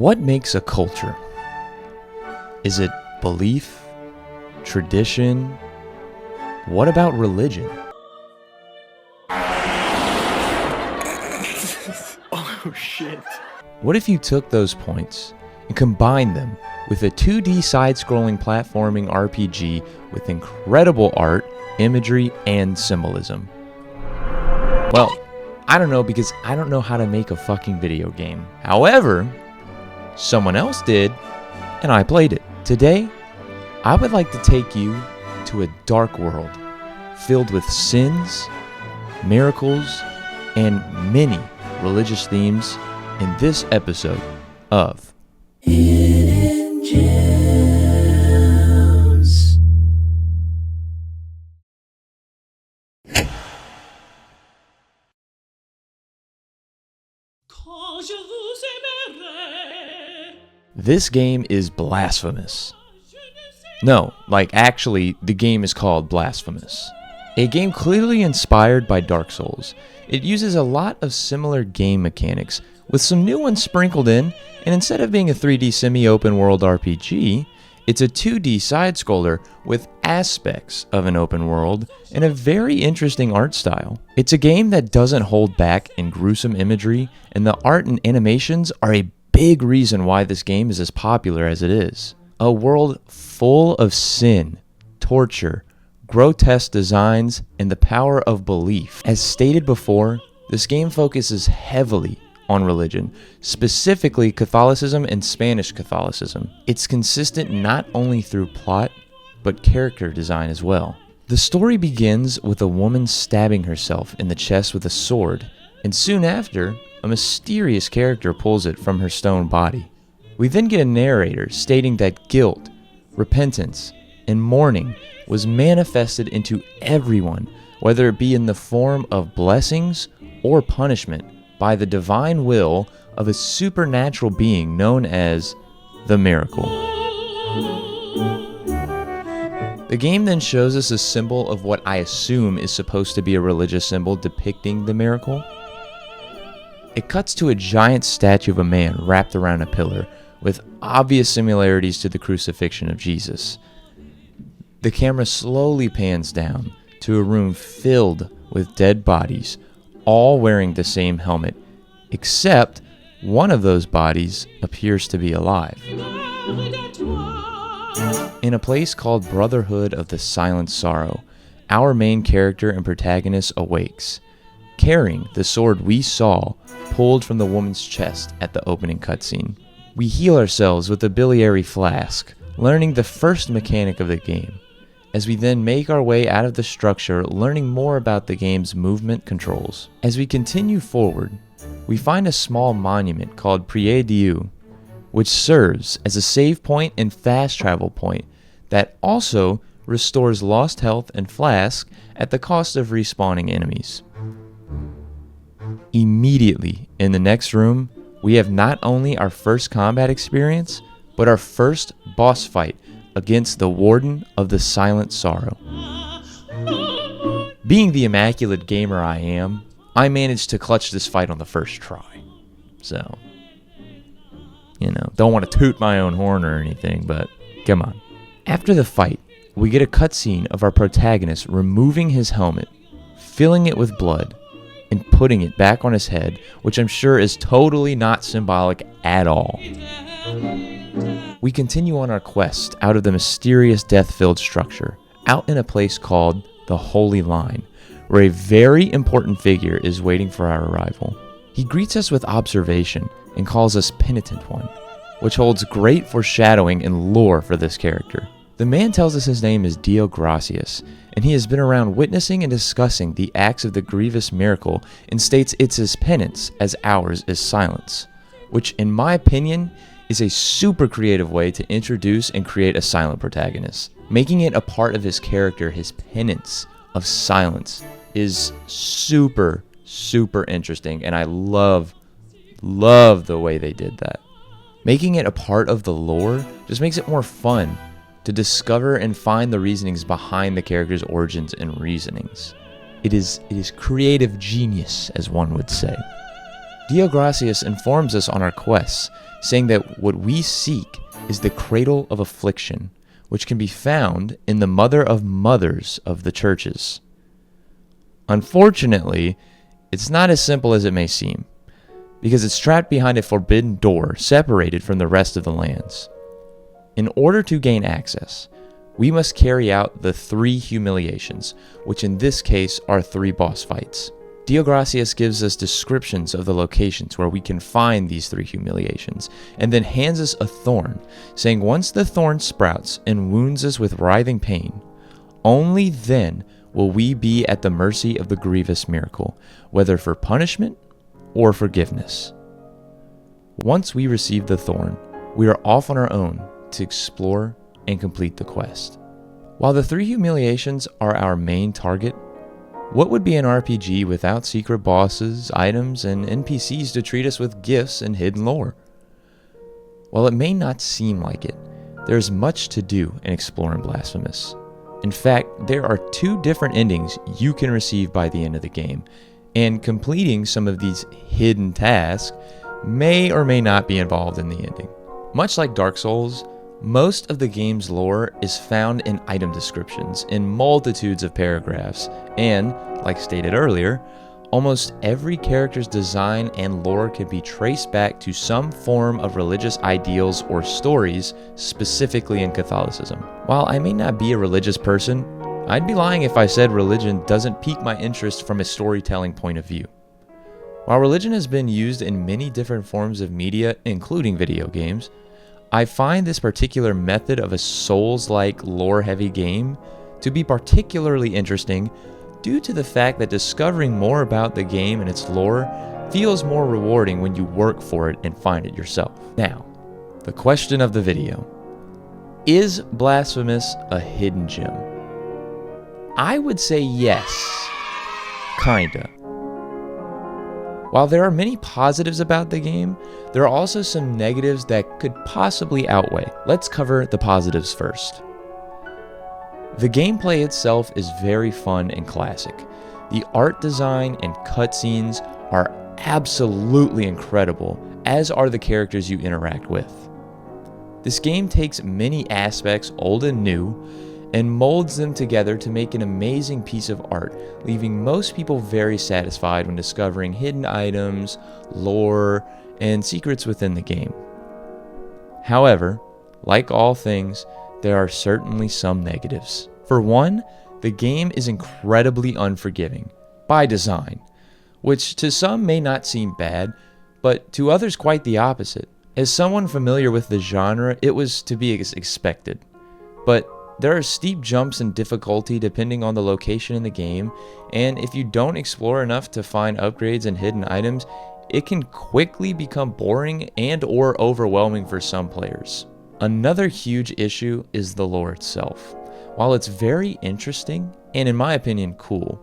What makes a culture? Is it belief? Tradition? What about religion? Oh shit. What if you took those points and combined them with a 2D side-scrolling platforming RPG with incredible art, imagery, and symbolism? Well, I don't know, because I don't know how to make a fucking video game. However, someone else did, and I played it. Today, I would like to take you to a dark world filled with sins, miracles, and many religious themes in this episode of Hidden Gems. This game is blasphemous. No, actually, the game is called Blasphemous. A game clearly inspired by Dark Souls. It uses a lot of similar game mechanics, with some new ones sprinkled in, and instead of being a 3D semi-open world RPG, it's a 2D side-scroller with aspects of an open world and a very interesting art style. It's a game that doesn't hold back in gruesome imagery, and the art and animations are a big reason why this game is as popular as it is. A world full of sin, torture, grotesque designs, and the power of belief. As stated before, this game focuses heavily on religion, specifically Catholicism and Spanish Catholicism. It's consistent not only through plot, but character design as well. The story begins with a woman stabbing herself in the chest with a sword, and soon after, a mysterious character pulls it from her stone body. We then get a narrator stating that guilt, repentance, and mourning was manifested into everyone, whether it be in the form of blessings or punishment, by the divine will of a supernatural being known as the Miracle. The game then shows us a symbol of what I assume is supposed to be a religious symbol depicting the miracle. It cuts to a giant statue of a man wrapped around a pillar, with obvious similarities to the crucifixion of Jesus. The camera slowly pans down to a room filled with dead bodies, all wearing the same helmet, except one of those bodies appears to be alive. In a place called Brotherhood of the Silent Sorrow, our main character and protagonist awakes, carrying the sword we saw pulled from the woman's chest at the opening cutscene. We heal ourselves with a biliary flask, learning the first mechanic of the game, as we then make our way out of the structure, learning more about the game's movement controls. As we continue forward, we find a small monument called Prie Dieu, which serves as a save point and fast travel point that also restores lost health and flask at the cost of respawning enemies. Immediately in the next room, we have not only our first combat experience, but our first boss fight against the Warden of the Silent Sorrow. Being the immaculate gamer I am, I managed to clutch this fight on the first try. So, don't want to toot my own horn or anything, but come on. After the fight, we get a cutscene of our protagonist removing his helmet, filling it with blood, and putting it back on his head, which I'm sure is totally not symbolic at all. We continue on our quest out of the mysterious death-filled structure, out in a place called the Holy Line, where a very important figure is waiting for our arrival. He greets us with observation and calls us Penitent One, which holds great foreshadowing and lore for this character. The man tells us his name is Dio Gracias, and he has been around witnessing and discussing the acts of the grievous miracle, and states it's his penance as ours is silence, which in my opinion is a super creative way to introduce and create a silent protagonist. Making it a part of his character, his penance of silence, is super interesting, and I love the way they did that. Making it a part of the lore just makes it more fun to discover and find the reasonings behind the character's origins and reasonings. It is creative genius, as one would say. Dio Gracias informs us on our quests, saying that what we seek is the cradle of affliction, which can be found in the mother of mothers of the churches. Unfortunately, it's not as simple as it may seem, because it's trapped behind a forbidden door separated from the rest of the lands. In order to gain access, we must carry out the 3 humiliations, which in this case are 3 boss fights. Dio Gracias gives us descriptions of the locations where we can find these 3 humiliations, and then hands us a thorn, saying once the thorn sprouts and wounds us with writhing pain, only then will we be at the mercy of the grievous miracle, whether for punishment or forgiveness. Once we receive the thorn, we are off on our own to explore and complete the quest. While the 3 humiliations are our main target, what would be an RPG without secret bosses, items, and NPCs to treat us with gifts and hidden lore? While it may not seem like it, there is much to do and explore in Blasphemous. In fact, there are 2 different endings you can receive by the end of the game, and completing some of these hidden tasks may or may not be involved in the ending. Much like Dark Souls, most of the game's lore is found in item descriptions in multitudes of paragraphs, and, like stated earlier, almost every character's design and lore can be traced back to some form of religious ideals or stories, specifically in Catholicism. While I may not be a religious person, I'd be lying if I said religion doesn't pique my interest from a storytelling point of view. While religion has been used in many different forms of media, including video games, I find this particular method of a Souls-like lore-heavy game to be particularly interesting due to the fact that discovering more about the game and its lore feels more rewarding when you work for it and find it yourself. Now, the question of the video. Is Blasphemous a hidden gem? I would say yes. Kinda. While there are many positives about the game, there are also some negatives that could possibly outweigh. Let's cover the positives first. The gameplay itself is very fun and classic. The art design and cutscenes are absolutely incredible, as are the characters you interact with. This game takes many aspects, old and new, and molds them together to make an amazing piece of art, leaving most people very satisfied when discovering hidden items, lore, and secrets within the game. However, like all things, there are certainly some negatives. For one, the game is incredibly unforgiving, by design, which to some may not seem bad, but to others quite the opposite. As someone familiar with the genre, it was to be expected. But there are steep jumps in difficulty depending on the location in the game, and if you don't explore enough to find upgrades and hidden items, it can quickly become boring and or overwhelming for some players. Another huge issue is the lore itself. While it's very interesting, and in my opinion cool,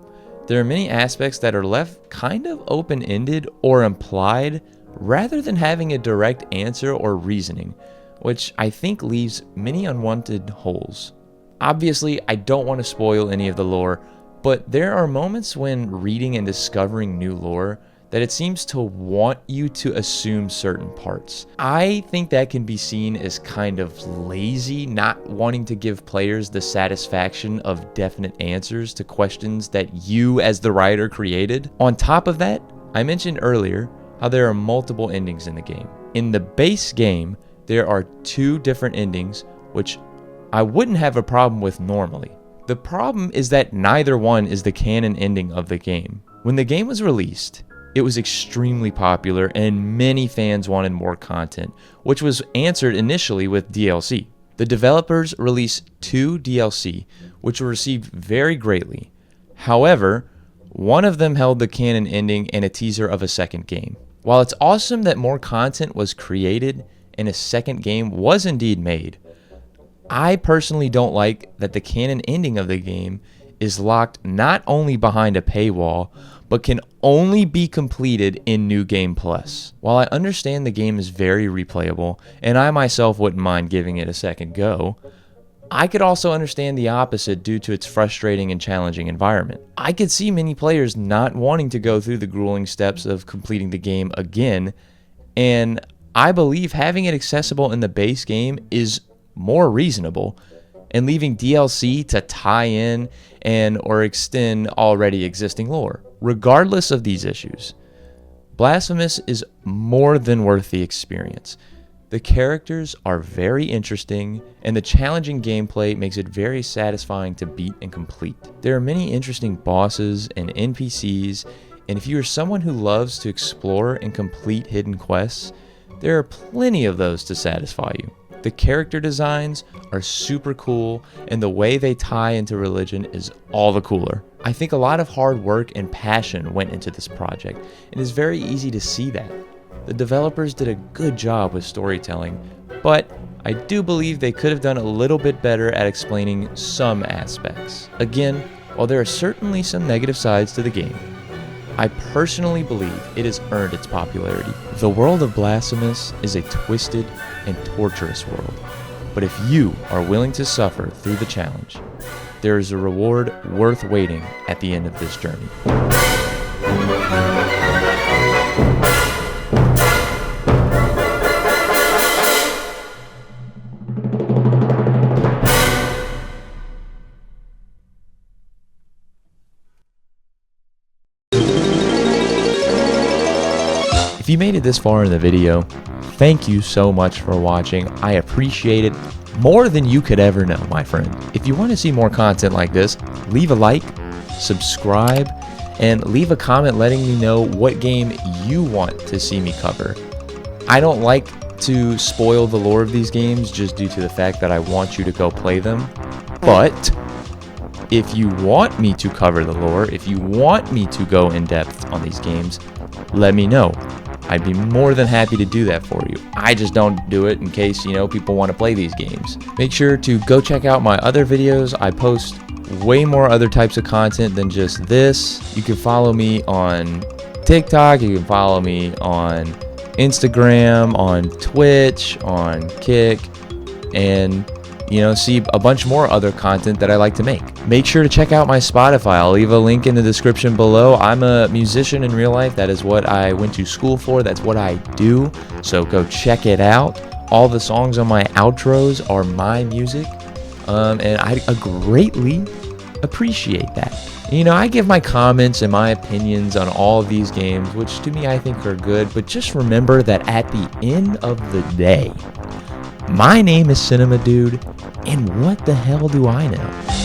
there are many aspects that are left kind of open-ended or implied rather than having a direct answer or reasoning, which I think leaves many unwanted holes. Obviously, I don't want to spoil any of the lore, but there are moments when reading and discovering new lore that it seems to want you to assume certain parts. I think that can be seen as kind of lazy, not wanting to give players the satisfaction of definite answers to questions that you as the writer created. On top of that, I mentioned earlier how there are multiple endings in the game. In the base game, there are 2 different endings, which I wouldn't have a problem with normally. The problem is that neither one is the canon ending of the game. When the game was released, it was extremely popular and many fans wanted more content, which was answered initially with DLC. The developers released 2 DLC, which were received very greatly. However, one of them held the canon ending and a teaser of a second game. While it's awesome that more content was created and a second game was indeed made, I personally don't like that the canon ending of the game is locked not only behind a paywall, but can only be completed in New Game Plus. While I understand the game is very replayable, and I myself wouldn't mind giving it a second go, I could also understand the opposite due to its frustrating and challenging environment. I could see many players not wanting to go through the grueling steps of completing the game again, and I believe having it accessible in the base game is more reasonable, and leaving DLC to tie in and or extend already existing lore. Regardless of these issues, Blasphemous is more than worth the experience. The characters are very interesting, and the challenging gameplay makes it very satisfying to beat and complete. There are many interesting bosses and NPCs, and if you are someone who loves to explore and complete hidden quests, there are plenty of those to satisfy you. The character designs are super cool, and the way they tie into religion is all the cooler. I think a lot of hard work and passion went into this project, and it's very easy to see that. The developers did a good job with storytelling, but I do believe they could have done a little bit better at explaining some aspects. Again, while there are certainly some negative sides to the game, I personally believe it has earned its popularity. The world of Blasphemous is a twisted and torturous world, but if you are willing to suffer through the challenge, there is a reward worth waiting at the end of this journey. If you made it this far in the video, thank you so much for watching. I appreciate it more than you could ever know, my friend. If you want to see more content like this, leave a like, subscribe, and leave a comment letting me know what game you want to see me cover. I don't like to spoil the lore of these games just due to the fact that I want you to go play them, but if you want me to cover the lore, if you want me to go in depth on these games, let me know. I'd be more than happy to do that for you. I just don't do it in case, people want to play these games. Make sure to go check out my other videos. I post way more other types of content than just this. You can follow me on TikTok. You can follow me on Instagram, on Twitch, on Kick, and see a bunch more other content that I like to make. Make sure to check out my Spotify. I'll leave a link in the description below. I'm a musician in real life. That is what I went to school for. That's what I do. So go check it out. All the songs on my outros are my music. And I greatly appreciate that. I give my comments and my opinions on all of these games, which to me I think are good. But just remember that at the end of the day, my name is Cinema Dude, and what the hell do I know?